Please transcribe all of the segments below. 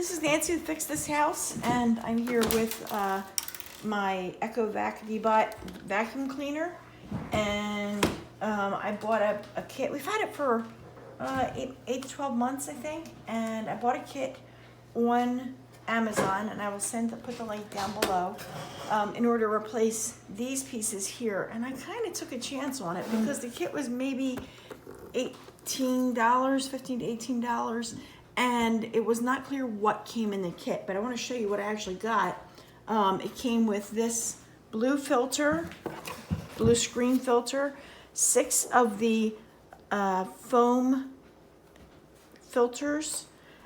This is Nancy who fixed this house, and I'm here with my Ecovac Deebot vacuum cleaner, and I bought a kit. We've had it for 8 to 12 months, I think, and I bought a kit on Amazon, and I will put the link down below in order to replace these pieces here. And I kind of took a chance on it because the kit was maybe $18, $15 to $18. And it was not clear what came in the kit, but I want to show you what I actually got. It came with this blue filter, blue screen filter, 6 of the foam filters,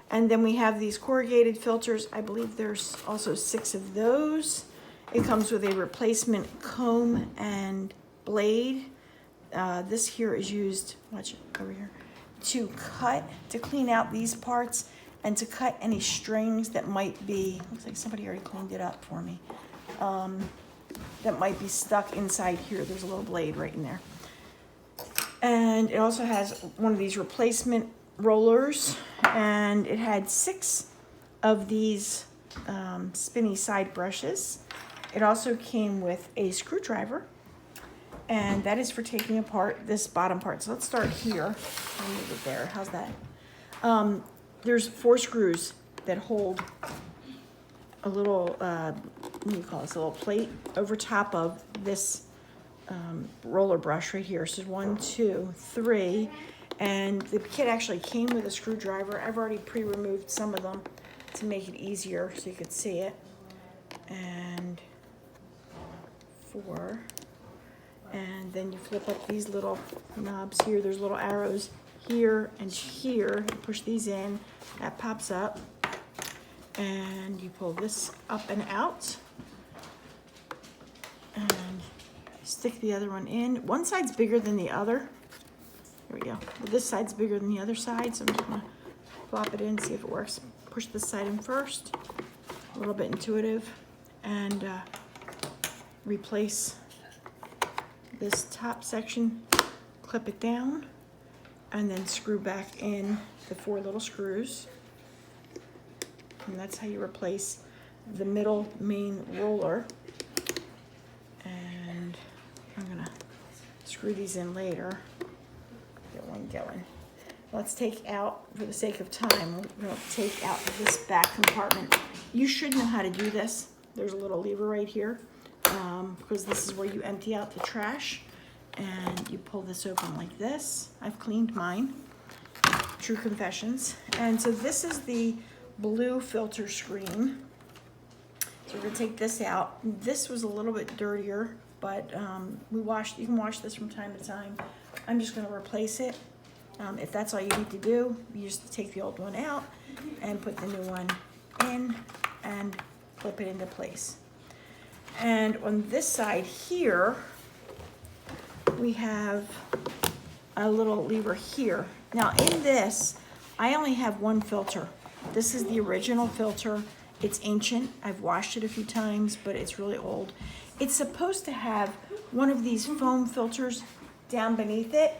and then we have these corrugated filters. I believe there's also 6 of those. It comes with a replacement comb and blade. This here is used, watch it over here, to clean out these parts and to cut any strings that might be, looks like somebody already cleaned it up for me, that might be stuck inside here. There's a little blade right in there. And it also has one of these replacement rollers, and it had 6 of these spinny side brushes. It also came with a screwdriver, and that is for taking apart this bottom part. So let's start here. I'll move it there. How's that? There's 4 screws that hold a little, what do you call this? A little plate over top of this roller brush right here. So 1, 2, 3. And the kit actually came with a screwdriver. I've already pre-removed some of them to make it easier so you could see it. And 4. And then you flip up these little knobs here. There's little arrows here and here. You push these in, that pops up, and you pull this up and out, and stick the other one in. One side's bigger than the other. There we go. Well, this side's bigger than the other side, so I'm just gonna plop it in, see if it works. Push this side in first, a little bit intuitive, and replace this top section, clip it down, and then screw back in the 4 little screws. And that's how you replace the middle main roller. And I'm gonna screw these in later. Get one going. Let's take out, for the sake of time, we're gonna take out this back compartment. You should know how to do this. There's a little lever right here. Because this is where you empty out the trash, and you pull this open like this. I've cleaned mine, true confessions. And so this is the blue filter screen. So we're gonna take this out. This was a little bit dirtier, but you can wash this from time to time. I'm just gonna replace it. If that's all you need to do, you just take the old one out and put the new one in and flip it into place. And on this side here, we have a little lever here. Now in this, I only have 1 filter. This is the original filter. It's ancient. I've washed it a few times, but it's really old. It's supposed to have one of these foam filters down beneath it,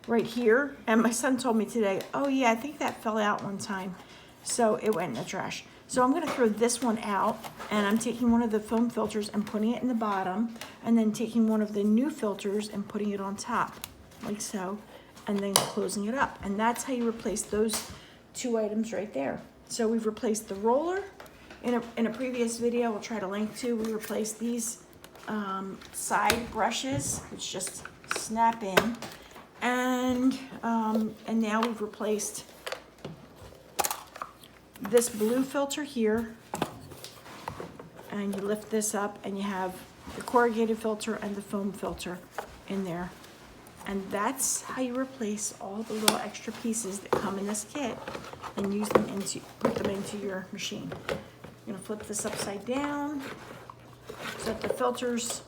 right here. And my son told me today, oh yeah, I think that fell out one time. So it went in the trash. So I'm gonna throw this one out, and I'm taking one of the foam filters and putting it in the bottom, and then taking one of the new filters and putting it on top, like so, and then closing it up. And that's how you replace those 2 items right there. So we've replaced the roller. In a previous video, we'll try to link to, we replaced these side brushes, which just snap in. And now we've replaced this blue filter here, and you lift this up, and you have the corrugated filter and the foam filter in there. And that's how you replace all the little extra pieces that come in this kit and put them into your machine. You're gonna flip this upside down, set the filters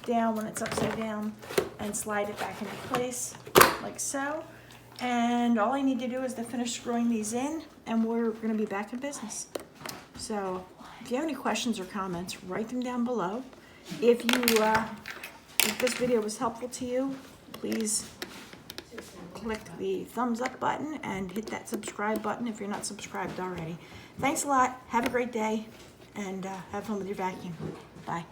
down when it's upside down, and slide it back into place like so. And all I need to do is to finish screwing these in, and we're gonna be back in business. So if you have any questions or comments, write them down below. If this video was helpful to you, please click the thumbs up button and hit that subscribe button if you're not subscribed already. Thanks a lot. Have a great day, and have fun with your vacuum. Bye.